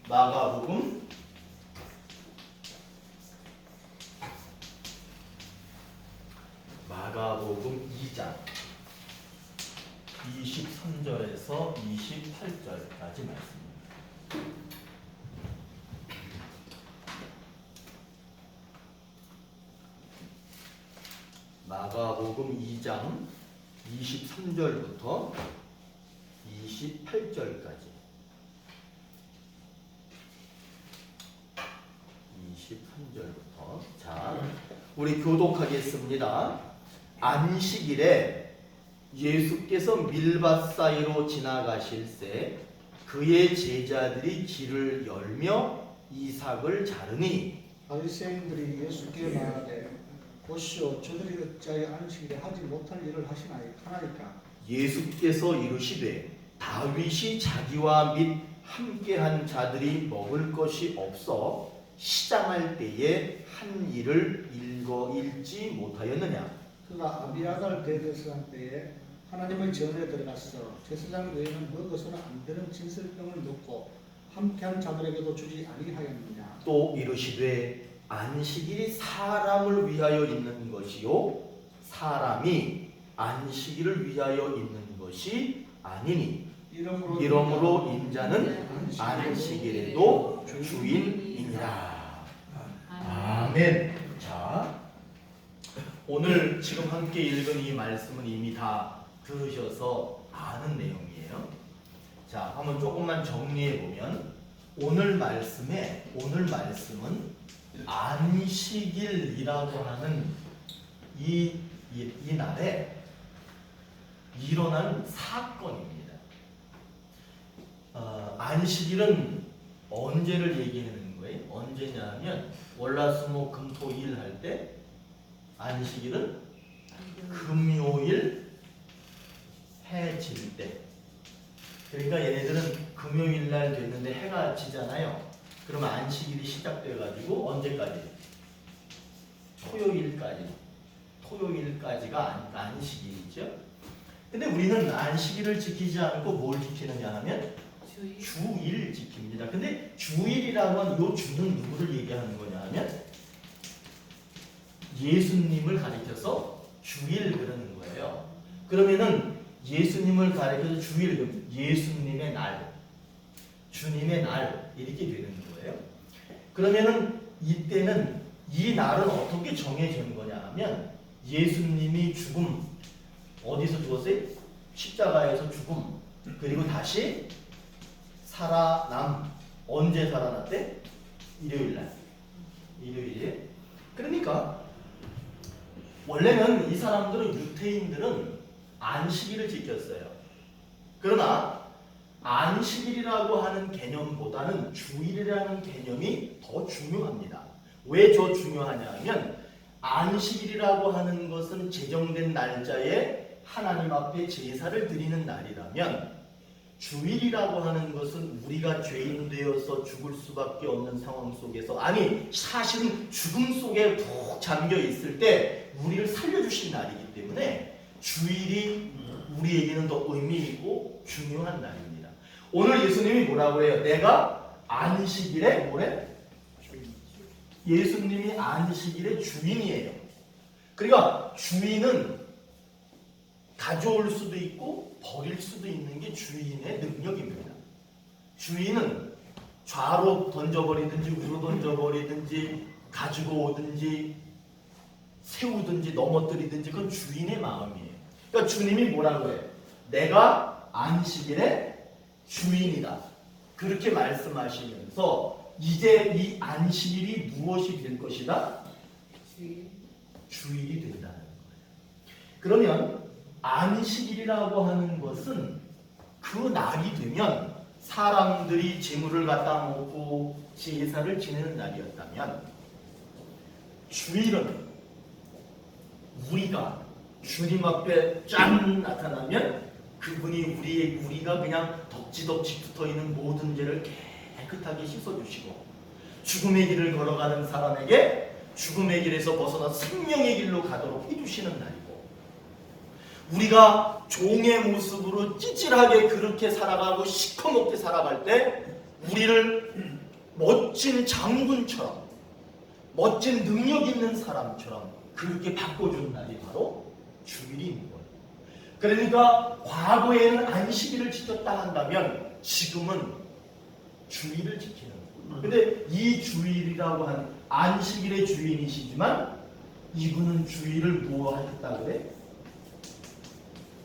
마가복음 2장 23절에서 28절까지 말씀입니다. 마가복음 2장 23절부터 28절까지 23절부터 자, 우리 교독하겠습니다. 안식일에 예수께서 밀밭 사이로 지나가실새 그의 제자들이 길을 열며 이삭을 자르니 바리새인들이 예수께 말하되 보시오 저들이 어찌하여 안식일에 하지 못할 일을 하나이까. 예수께서 이르시되 다윗이 자기와 및 함께한 자들이 먹을 것이 없어 시장할 때에 한 일을 읽지 못하였느냐. 그가 아비아달 대제사장 때에 하나님의 전에 들어가서 제사장 외에는 먹어서는 안 되는 진설병을 넣고 함께한 자들에게도 주지 아니하였느냐. 또 이르시되 안식일이 사람을 위하여 있는 것이요 사람이 안식일을 위하여 있는 것이 아니니 이러므로 인자는 안식일에도 주인이니라. 아멘. 자, 오늘 지금 함께 읽은 이 말씀은 이미 다 들으셔서 아는 내용이에요. 자, 한번 조금만 정리해 보면 오늘 말씀은 안식일이라고 하는 이 날에 일어난 사건입니다. 안식일은 언제를 얘기하는 거예요? 언제냐면 월화수목금토일 할 때, 안식일은 금요일 해 질 때. 그러니까 얘네들은 금요일 날 됐는데 해가 지잖아요. 그러면 안식일이 시작돼가지고 언제까지? 토요일까지가 안식일이죠. 근데 우리는 안식일을 지키지 않고 뭘 지키느냐 하면 주일 지킵니다. 근데 주일이라고 하는 이 주는 누구를 얘기하는 거냐 하면 예수님을 가리켜서 주일 그러는 거예요. 그러면은 예수님을 가리켜서 주일, 예수님의 날, 주님의 날 이렇게 되는 거예요. 그러면은 이때는 이 날은 어떻게 정해진 거냐 하면 예수님이 죽음, 어디서 죽었어요? 십자가에서 죽음, 그리고 다시 살아남. 언제 살아났대? 일요일날. 일요일에. 그러니까 원래는 이 사람들은, 유태인들은 안식일을 지켰어요. 그러나 안식일이라고 하는 개념보다는 주일이라는 개념이 더 중요합니다. 왜 더 중요하냐 하면 안식일이라고 하는 것은 제정된 날짜에 하나님 앞에 제사를 드리는 날이라면 주일이라고 하는 것은 우리가 죄인 되어서 죽을 수밖에 없는 상황 속에서, 아니 사실은 죽음 속에 푹 잠겨 있을 때 우리를 살려주신 날이기 때문에 주일이 우리에게는 더 의미 있고 중요한 날입니다. 오늘 예수님이 뭐라고 해요? 내가 안식일에 뭐래? 예수님이 안식일의 주인이에요. 그러니까 주인은 가져올 수도 있고 버릴 수도 있는 게 주인의 능력입니다. 주인은 좌로 던져버리든지 우로 던져버리든지 가지고 오든지 세우든지 넘어뜨리든지 그건 주인의 마음이에요. 그러니까 주님이 뭐라고 해요? 내가 안식일의 주인이다. 그렇게 말씀하시면서 이제 이 안식일이 무엇이 될 것이다? 주일이 된다는 거예요. 그러면 안식일이라고 하는 것은 그 날이 되면 사람들이 제물을 갖다 놓고 제사를 지내는 날이었다면, 주일은 우리가 주님 앞에 짠 나타나면 그분이 우리가 그냥 덕지덕지 붙어있는 모든 죄를 깨끗하게 씻어주시고 죽음의 길을 걸어가는 사람에게 죽음의 길에서 벗어나 생명의 길로 가도록 해주시는 날이고, 우리가 종의 모습으로 찌질하게 그렇게 살아가고 시커멓게 살아갈 때 우리를 멋진 장군처럼 멋진 능력 있는 사람처럼 그렇게 바꿔준 날이 바로 주일인 거예요. 그러니까 과거에는 안식일을 지켰다 한다면 지금은 주일을 지키는 거예요. 근데 이 주일이라고 하는 안식일의 주인이시지만 이분은 주일을 뭐 하셨다 그래?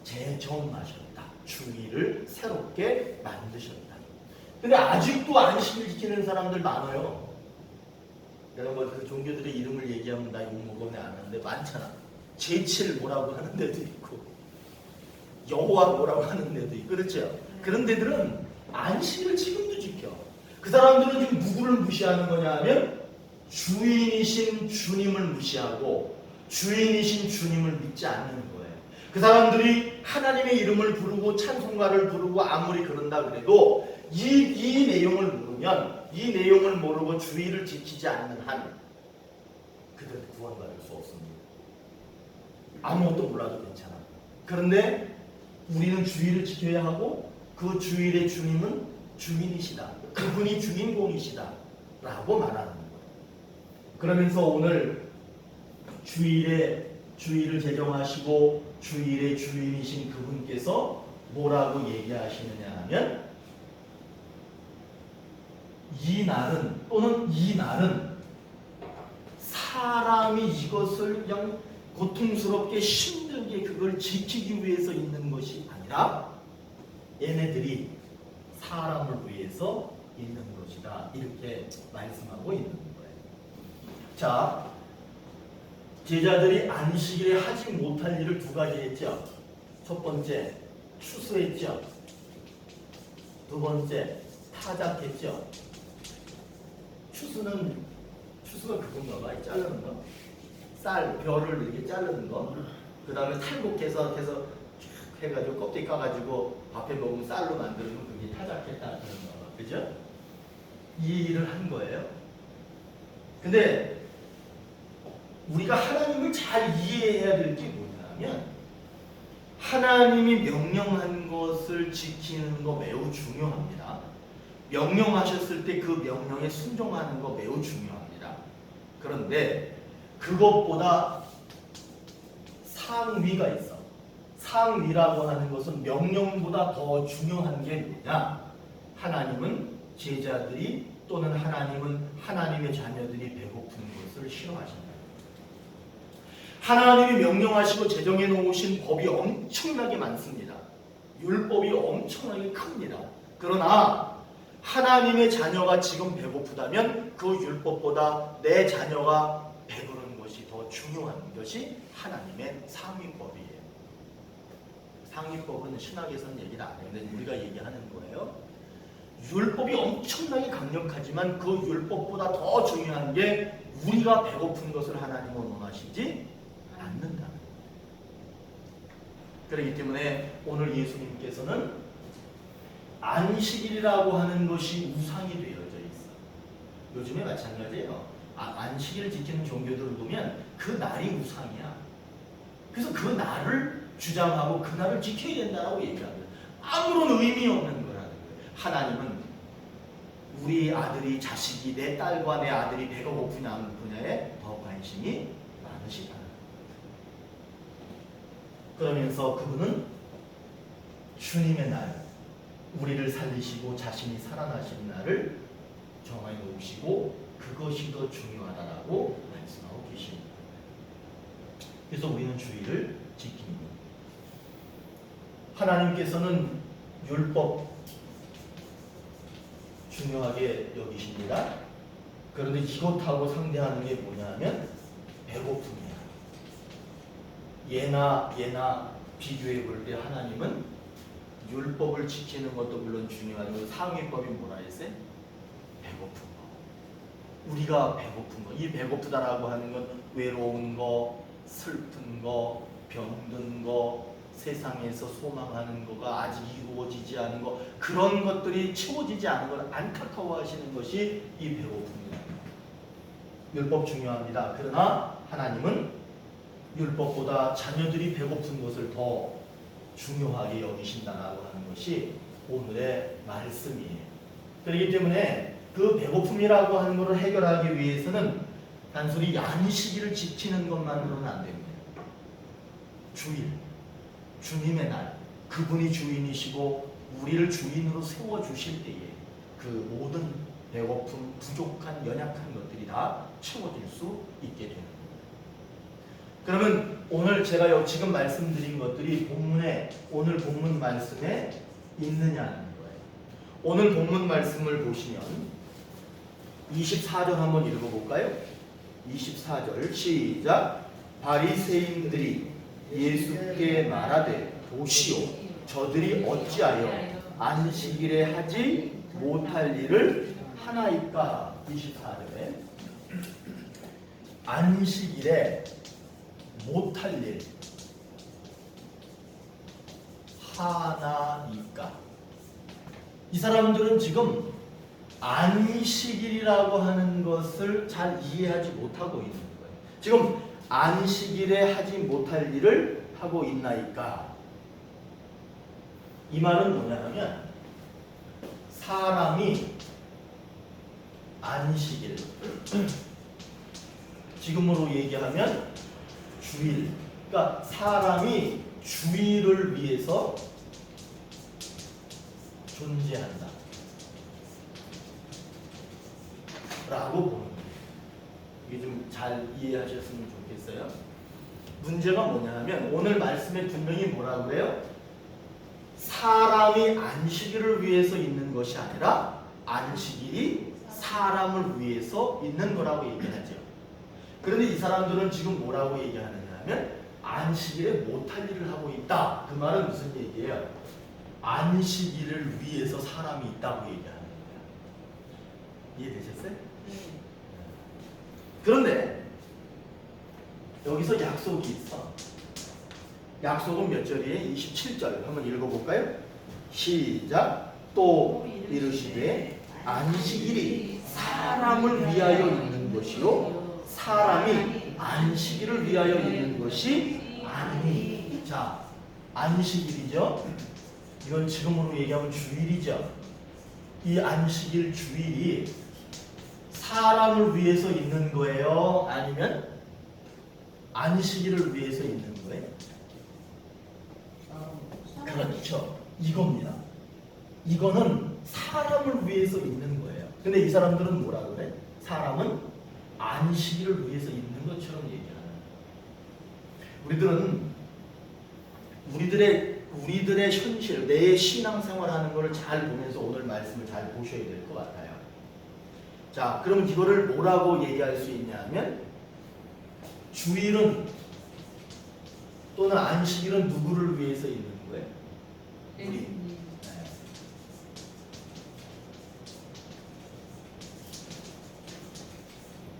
재정하셨다. 주일을 새롭게 만드셨다. 근데 아직도 안식일 지키는 사람들 많아요. 내가 뭐 그 종교들의 이름을 얘기하면 나 욕먹으면 안 하는데 많잖아. 제칠 뭐라고 하는 데도 있고 여호와 뭐라고 하는 데도 있고 그렇죠. 그런 데들은 안식일을 지금도 지켜. 그 사람들은 지금 누구를 무시하는 거냐 하면 주인이신 주님을 무시하고 주인이신 주님을 믿지 않는 거예요. 그 사람들이 하나님의 이름을 부르고 찬송가를 부르고 아무리 그런다 그래도 이 내용을 모르면 이 내용을 모르고 주의를 지키지 않는 한 그들은 구원받을 수 없습니다. 아무것도 몰라도 괜찮아. 그런데 우리는 주의를 지켜야 하고 그 주일의 주님은 주인이시다. 그분이 주인공이시다. 라고 말하는 거예요. 그러면서 오늘 주일을 제정하시고 주일의 주인이신 그분께서 뭐라고 얘기하시느냐 하면 이 날은 사람이 이것을 그냥 고통스럽게 힘들게 그걸 지키기 위해서 있는 것이 아니라 얘네들이 사람을 위해서 있는 것이다. 이렇게 말씀하고 있는 거예요. 자, 제자들이 안식일에 하지 못할 일을 두 가지 했죠. 첫 번째, 추수했죠. 두 번째, 타작했죠. 추수가 그건가 봐. 자르는 거. 쌀, 벼를 이렇게 자르는 거. 그 다음에 탈곡해서 쭉 해가지고 껍데기 까가지고 밥해 먹으면 쌀로 만드는 거. 그게 타작했다. 그런 거. 그죠? 이 일을 한 거예요. 근데 우리가 하나님을 잘 이해해야 될 게 뭐냐면 하나님이 명령한 것을 지키는 거 매우 중요합니다. 명령하셨을 때 그 명령에 순종하는 거 매우 중요합니다. 그런데 그것보다 상위가 있어. 상위라고 하는 것은 명령보다 더 중요한 게 뭐냐? 하나님은 제자들이 또는 하나님은 하나님의 자녀들이 배고픈 것을 싫어하신다. 하나님이 명령하시고 제정해 놓으신 법이 엄청나게 많습니다. 율법이 엄청나게 큽니다. 그러나 하나님의 자녀가 지금 배고프다면 그 율법보다 내 자녀가 배부른 것이 더 중요한 것이 하나님의 상위법이에요. 상위법은 신학에서는 얘기를 안 해요. 근데 우리가 얘기하는 거예요. 율법이 엄청나게 강력하지만 그 율법보다 더 중요한 게 우리가 배고픈 것을 하나님은 원하시지 않는다. 그렇기 때문에 오늘 예수님께서는 안식일이라고 하는 것이 우상이 되어져 있어. 요즘에 마찬가지예요. 안식일을 지키는 종교들을 보면 그 날이 우상이야. 그래서 그 날을 주장하고 그 날을 지켜야 된다고 얘기하거든. 아무런 의미 없는 거라는 거예요. 하나님은 우리 아들이 자식이 내 딸과 내 아들이 배가 고프냐는 분야에 더 관심이 많으시다. 그러면서 그분은 주님의 날, 우리를 살리시고 자신이 살아나신 날을 정해 놓으시고 그것이 더 중요하다라고 말씀하고 계십니다. 그래서 우리는 주일을 지킵니다. 하나님께서는 율법 중요하게 여기십니다. 그런데 이것하고 상대하는 게 뭐냐면 배고픔이야. 예나 비교해 볼 때 하나님은 율법을 지키는 것도 물론 중요하지만 상위법이 뭐라 했어요? 배고픈 거. 우리가 배고픈 거. 이 배고프다라고 하는 건 외로운 거, 슬픈 거, 병든 거, 세상에서 소망하는 거가 아직 이루어지지 않은 거, 그런 것들이 채워지지 않은 걸 안타까워하시는 것이 이 배고픔입니다. 율법 중요합니다. 그러나 하나님은 율법보다 자녀들이 배고픈 것을 더 중요하게 여기신다라고 하는 것이 오늘의 말씀이에요. 그렇기 때문에 그 배고픔이라고 하는 것을 해결하기 위해서는 단순히 안식일을 지키는 것만으로는 안 됩니다. 주일, 주님의 날, 그분이 주인이시고 우리를 주인으로 세워주실 때에 그 모든 배고픔, 부족한, 연약한 것들이 다 채워질 수 있게 되는 겁니다. 그러면 오늘 제가 지금 말씀드린 것들이 본문에, 오늘 본문 말씀에 있느냐는 거예요. 오늘 본문 말씀을 보시면 24절 한번 읽어볼까요? 24절 시작. 바리새인들이 예수께 말하되 보시오, 저들이 어찌하여 안식일에 하지 못할 일을 하나이까. 24절에 안식일에 못할 일 하나이까. 이 사람들은 지금 안식일이라고 하는 것을 잘 이해하지 못하고 있는 거예요. 지금 안식일에 하지 못할 일을 하고 있나이까. 이 말은 뭐냐 하면 사람이 안식일, 지금으로 얘기하면 주일, 그러니까 사람이 주일을 위해서 존재한다 라고 보는 거예요. 이게 좀 잘 이해하셨으면 좋겠어요. 문제가 뭐냐 하면 오늘 말씀에 분명히 뭐라고 해요? 사람이 안식일을 위해서 있는 것이 아니라 안식일이 사람을 위해서 있는 거라고 얘기하죠. 그런데 이 사람들은 지금 뭐라고 얘기하느냐 하면 안식일에 못할 일을 하고 있다. 그 말은 무슨 얘기예요? 안식일을 위해서 사람이 있다고 얘기하는 거예요. 이해되셨어요? 그런데 여기서 약속이 있어. 약속은 몇 절이에요? 27절 한번 읽어볼까요? 시작. 또 이르시되 안식일이 사람을 위하여 있는 것이요 사람이 안식일을 위하여 있는 것이 아니니. 자, 안식일이죠. 이건 지금으로 얘기하면 주일이죠. 이 안식일 주일이 사람을 위해서 있는 거예요? 아니면 안식일을 위해서 있는 거예요? 그렇죠. 이겁니다. 이거는 사람을 위해서 있는 거예요. 근데 이 사람들은 뭐라 그래? 사람은 안식일을 위해서 있는 것처럼 얘기하는 거예요. 우리들은 우리들의 현실, 내 신앙생활하는 것을 잘 보면서 오늘 말씀을 잘 보셔야 될 것 같아요. 자, 그럼 이거를 뭐라고 얘기할 수 있냐면 주일은 또는 안식일은 누구를 위해서 있는 거예요? 우리. 네.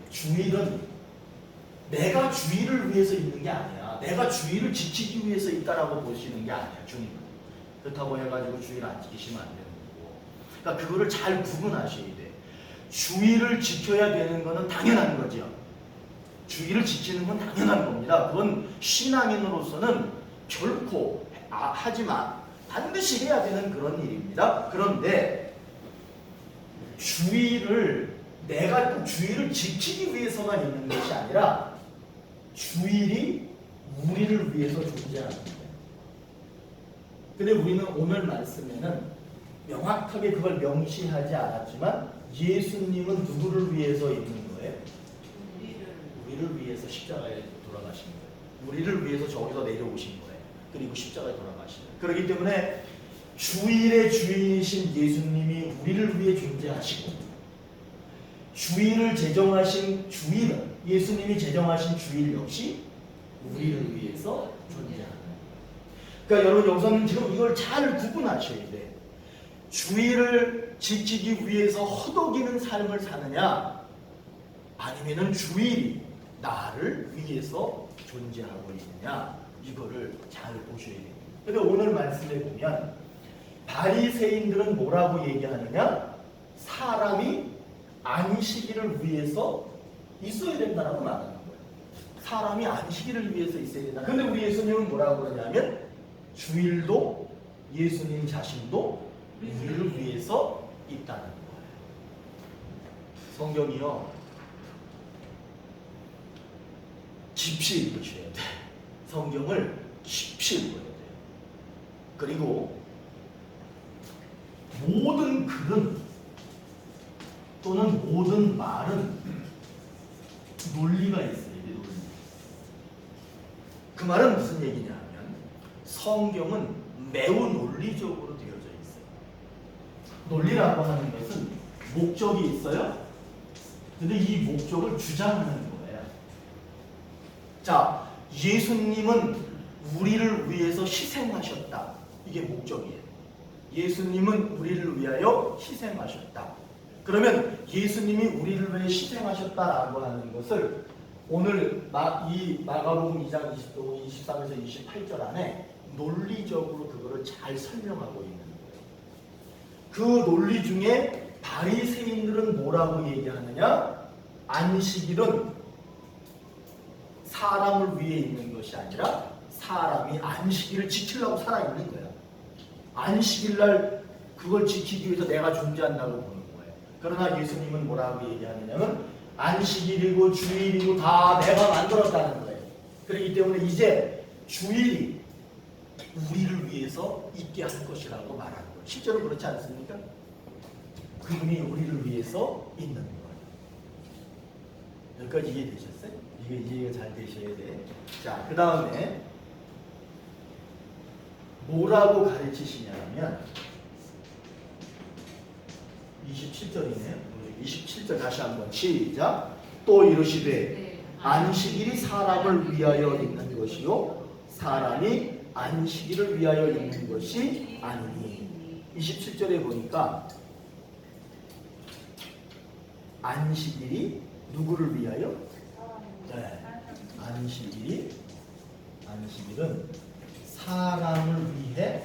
주일은 내가 주일을 위해서 있는 게 아니야. 내가 주일을 지키기 위해서 있다라고 보시는 게 아니야. 주님은. 그렇다고 해가지고 주일 안 지키시면 안 되는 거고. 그러니까 그거를 잘 구분하셔야 돼. 주일을 지켜야 되는 거는 당연한 거죠. 주일을 지키는 건 당연한 겁니다. 그건 신앙인으로서는 결코 하지만 반드시 해야 되는 그런 일입니다. 그런데 내가 꼭 주일을 지키기 위해서만 있는 것이 아니라 주일이 우리를 위해서 존재하는 거예요. 근데 우리는 오늘 말씀에는 명확하게 그걸 명시하지 않았지만 예수님은 누구를 위해서 있는 거예요? 우리를 위해서 십자가에 돌아가신 거예요. 우리를 위해서 저기서 내려오신 거예요. 그리고 십자가에 돌아가신 거예요. 그렇기 때문에 주일의 주인이신 예수님이 우리를 위해 존재하시고 주일을 제정하신 주일은 예수님이 제정하신 주일 역시 우리를 위해서 존재하는 거예요. 그러니까 여러분 여기서는 지금 이걸 잘 구분하셔야 돼. 주일을 지키기 위해서 허덕이는 삶을 사느냐 아니면은 주일이 나를 위해서 존재하고 있느냐 이거를 잘 보셔야 됩니다. 근데 오늘 말씀에 보면 바리새인들은 뭐라고 얘기하느냐? 사람이 안식일을 위해서 있어야 된다라고 말하는 거예요. 사람이 안식일을 위해서 있어야 된다. 근데 우리 예수님은 뭐라고 그러냐면 주일도 예수님 자신도 우리를 위해서 있다는 거예요. 성경이요, 깊이 읽으셔야 돼. 성경을 깊이 읽어야 돼요. 그리고 모든 글은 또는 모든 말은 논리가 있어요. 논리. 그 말은 무슨 얘기냐 하면 성경은 매우 논리적으로 되어져 있어요. 논리라고 하는 것은 목적이 있어요. 근데 이 목적을 주장하는 거예요. 자, 예수님은 우리를 위해서 희생하셨다. 이게 목적이에요. 예수님은 우리를 위하여 희생하셨다. 그러면 예수님이 우리를 위해 희생하셨다라고 하는 것을 오늘 이 마가복음 2장 23에서 28절 안에 논리적으로 그거를 잘 설명하고 있는 거예요. 그 논리 중에 바리새인들은 뭐라고 얘기하느냐? 안식일은 사람을 위해 있는 것이 아니라 사람이 안식일을 지키려고 살아있는 거야. 안식일날 그걸 지키기 위해서 내가 존재한다고 보는 거예요. 그러나 예수님은 뭐라고 얘기하느냐면 안식일이고 주일이고 다 내가 만들었다는 거예요. 그렇기 때문에 이제 주일이 우리를 위해서 있게 할 것이라고 말하는 거예요. 실제로 그렇지 않습니까? 그분이 우리를 위해서 있는 거예요. 여기까지 이해되셨어요? 이게 이해가 잘 되셔야 돼. 자, 그 다음에 뭐라고 가르치시냐면 27절이네요. 27절 다시 한번 시작. 또 이르시되 안식일이 사람을 위하여 있는 것이요 사람이 안식일을 위하여 있는 것이 아니니. 27절에 보니까 안식일이 누구를 위하여? 네. 안식일은 사람을 위해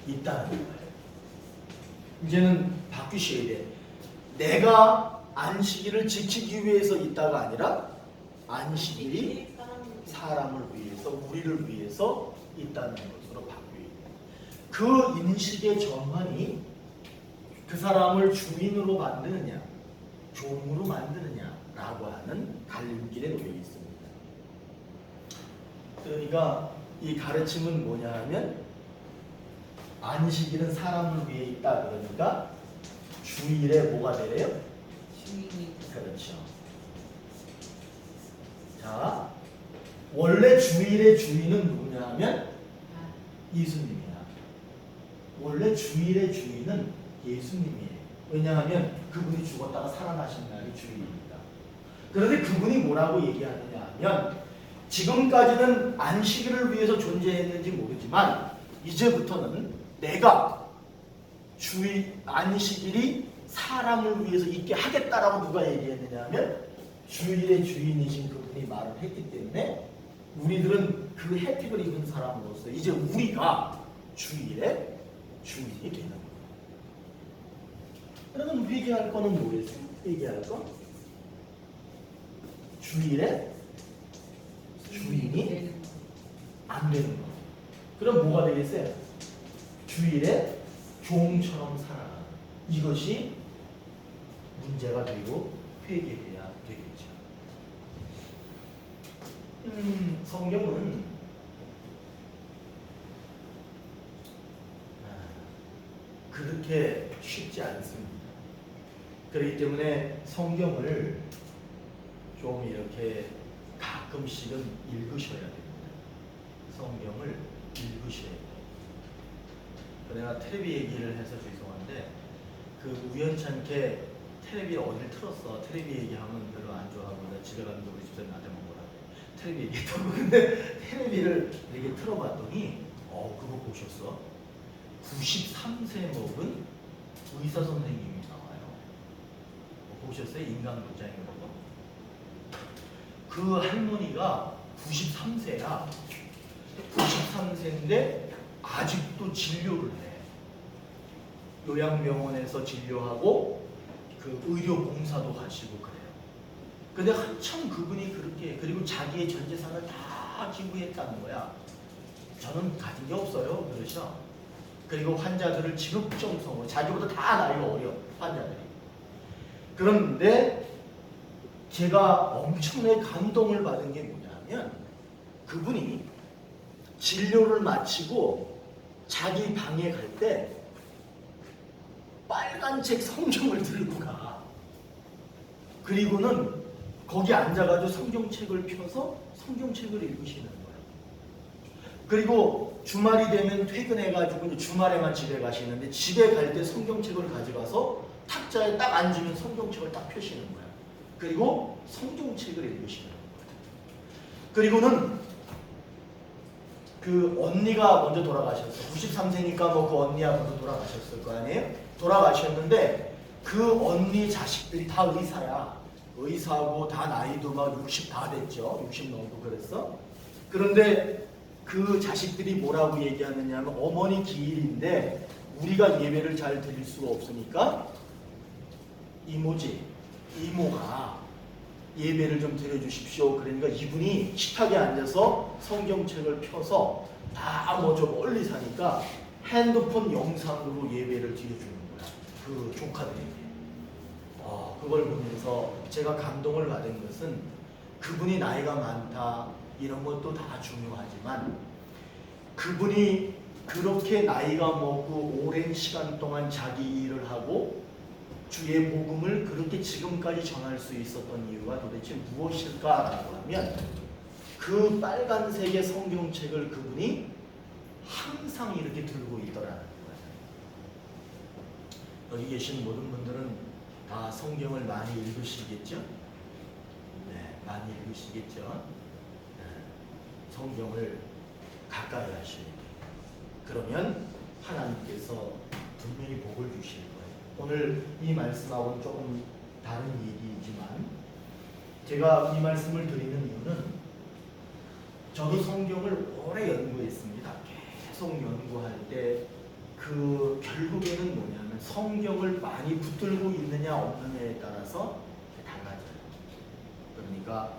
있다는 거예요. 이제는 바뀌셔야 돼. 내가 안식일을 지키기 위해서 있다가 아니라 안식일이 사람을 위해서, 우리를 위해서 있다는 것으로 바뀌어야 돼. 그 인식의 전환이 그 사람을 주인으로 만드느냐, 종으로 만드느냐라고 하는 갈림길에 놓여 있습니다. 그러니까 이 가르침은 뭐냐 하면 안식일은 사람을 위해 있다. 그러니까 주일에 뭐가 되래요? 주인이. 그렇죠. 자, 원래 주일의 주인은 누구냐 하면 예수님이야. 원래 주일의 주인은 예수님이에요. 왜냐하면 그분이 죽었다가 살아나신 날이 주일입니다. 그런데 그분이 뭐라고 얘기하느냐 하면 지금까지는 안식일을 위해서 존재했는지 모르지만 이제부터는 내가 주일 안식일이 사람을 위해서 있게 하겠다라고 누가 얘기했느냐 하면 주일의 주인이신 그분이 말을 했기 때문에 우리들은 그 혜택을 입은 사람으로서 이제 우리가 주일의 주인이 되는 거예요. 그러면 회개할 거는 뭐겠어요? 회개할 거? 주일의 주인이 안 되는 거. 그럼 뭐가 되겠어요? 주일에 종처럼 살아가는 이것이 문제가 되고 회개해야 되겠죠. 성경은 그렇게 쉽지 않습니다. 그렇기 때문에 성경을 좀 이렇게 가끔씩은 읽으셔야 됩니다. 성경을 읽으셔야 돼요. 내가 텔레비 얘기를 해서 죄송한데 그 우연찮게 텔레비 어딜 틀었어. 텔레비 얘기하면 별로 안 좋아하고 나 집에 갔는데 우리 집사님 나한테 먹으라고 텔레비 얘기했다고. 근데 텔레비를 이렇게 틀어봤더니 그거 보셨어? 93세 먹은 의사 선생님이 나와요. 보셨어요? 인간도장이라고. 그 할머니가 93세야. 93세인데 아직도 진료를 해. 요양병원에서 진료하고 그 의료 봉사도 하시고 그래요. 근데 한참 그분이 그렇게, 그리고 자기의 전 재산을 다 기부했다는 거야. 저는 가진 게 없어요. 그러셔. 그리고 환자들을 지극정성으로 자기보다 다 나이가 어려 환자들이. 그런데 제가 엄청나게 감동을 받은 게 뭐냐면 그분이 진료를 마치고 자기 방에 갈 때 빨간 책 성경을 들고 가. 그리고는 거기 앉아가지고 성경책을 펴서 성경책을 읽으시는 거예요. 그리고 주말이 되면 퇴근해가지고 이제 주말에만 집에 가시는데 집에 갈 때 성경책을 가져가서 탁자에 딱 앉으면 성경책을 딱 펴시는 거예요. 그리고 성경책을 읽으시는 거예요. 그리고는 그 언니가 먼저 돌아가셨어요. 93세니까 뭐 그 언니가 먼저 돌아가셨을 거 아니에요? 돌아가셨는데 그 언니 자식들이 다 의사야. 의사고 다 나이도 막 60 다 됐죠. 60 넘고 그랬어. 그런데 그 자식들이 뭐라고 얘기하느냐 하면 어머니 기일인데 우리가 예배를 잘 드릴 수가 없으니까 이모가 예배를 좀 드려주십시오. 그러니까 이분이 식탁에 앉아서 성경책을 펴서 다 뭐 저 멀리 사니까 핸드폰 영상으로 예배를 드려주는 거야. 그 조카들에게. 그걸 보면서 제가 감동을 받은 것은 그분이 나이가 많다 이런 것도 다 중요하지만 그분이 그렇게 나이가 먹고 오랜 시간 동안 자기 일을 하고 주의 복음을 그렇게 지금까지 전할 수 있었던 이유가 도대체 무엇일까라고 하면 그 빨간색의 성경책을 그분이 항상 이렇게 들고 있더라는 거예요. 여기 계신 모든 분들은 다 성경을 많이 읽으시겠죠? 네, 많이 읽으시겠죠? 네, 성경을 가까이 하셔야 돼요. 그러면 하나님께서 분명히 복을 주실 거예요. 오늘 이 말씀하고는 조금 다른 얘기이지만 제가 이 말씀을 드리는 이유는 저도 성경을 오래 연구했습니다. 계속 연구할 때 그 결국에는 뭐냐면 성경을 많이 붙들고 있느냐 없느냐에 따라서 달라져요. 그러니까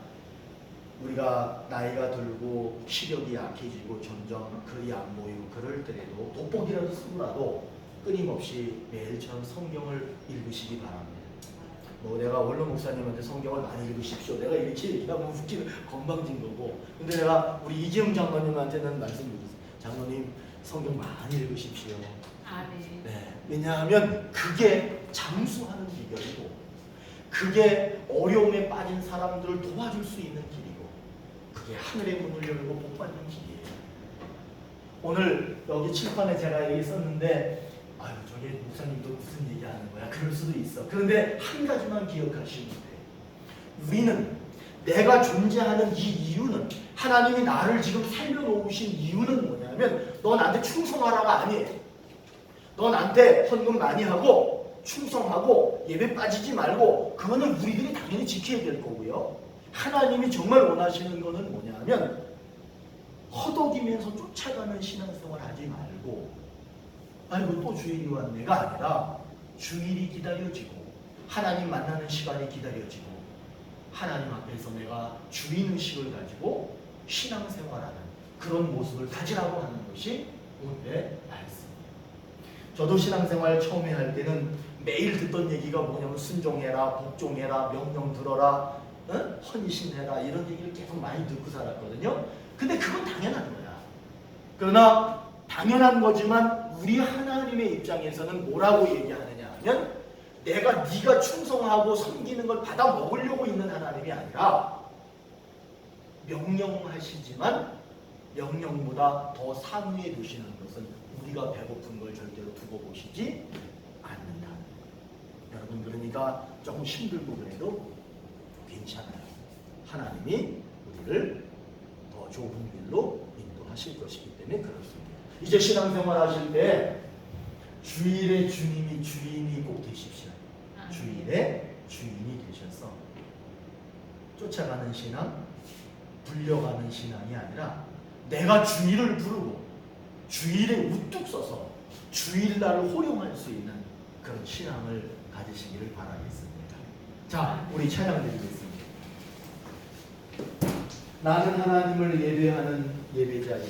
우리가 나이가 들고 시력이 약해지고 점점 글이 안 보이고 그럴 때라도 돋보기라도 쓰고라도 끊임없이 매일처럼 성경을 읽으시기 바랍니다. 뭐 내가 원로 목사님한테 성경을 많이 읽으십시오. 내가 이렇게 얘기하면 웃기는 건방진 거고. 근데 내가 우리 이재용 장로님한테는 말씀드렸어요. 장로님 성경 많이 읽으십시오. 네. 왜냐하면 그게 장수하는 비결이고 그게 어려움에 빠진 사람들을 도와줄 수 있는 길이고 그게 하늘의 문을 열고 복받는 길이에요. 오늘 여기 칠판에 제가 여기 썼는데 아유 저게 목사님도 무슨 얘기하는 거야? 그럴 수도 있어. 그런데 한 가지만 기억하시면 돼요. 우리는 내가 존재하는 이 이유는 하나님이 나를 지금 살려놓으신 이유는 뭐냐면 너 나한테 충성하라가 아니에요. 너 나한테 헌금 많이 하고 충성하고 예배 빠지지 말고 그거는 우리들이 당연히 지켜야 될 거고요. 하나님이 정말 원하시는 거는 뭐냐면 허덕이면서 쫓아가는 신앙생활 하지 말고 아이고 또 주일이 왔네가 아니라 주일이 기다려지고 하나님 만나는 시간이 기다려지고 하나님 앞에서 내가 주인의식을 가지고 신앙생활하는 그런 모습을 가지라고 하는 것이 오늘의 말씀입니다. 저도 신앙생활 처음에 할 때는 매일 듣던 얘기가 뭐냐면 순종해라, 복종해라, 명령 들어라, 헌신해라 이런 얘기를 계속 많이 듣고 살았거든요. 근데 그건 당연한 거야. 그러나 당연한 거지만 우리 하나님의 입장에서는 뭐라고 얘기하느냐 하면 내가 네가 충성하고 섬기는 걸 받아 먹으려고 있는 하나님이 아니라 명령하시지만 명령보다 더 상위에 두시는 것은 우리가 배고픈 걸 절대로 두고 보시지 않는다. 여러분 그러니까 조금 힘들고 그래도 괜찮아요. 하나님이 우리를 더 좋은 길로 인도하실 것이기 때문에 그렇습니다. 이제 신앙생활 하실 때 주일에 주인이 꼭 되십시오. 주일에 주인이 되셔서 쫓아가는 신앙, 불려가는 신앙이 아니라 내가 주일을 부르고 주일에 우뚝 서서 주일날을 호령할 수 있는 그런 신앙을 가지시기를 바라겠습니다. 자, 우리 찬양 드리겠습니다. 나는 하나님을 예배하는 예배자이다.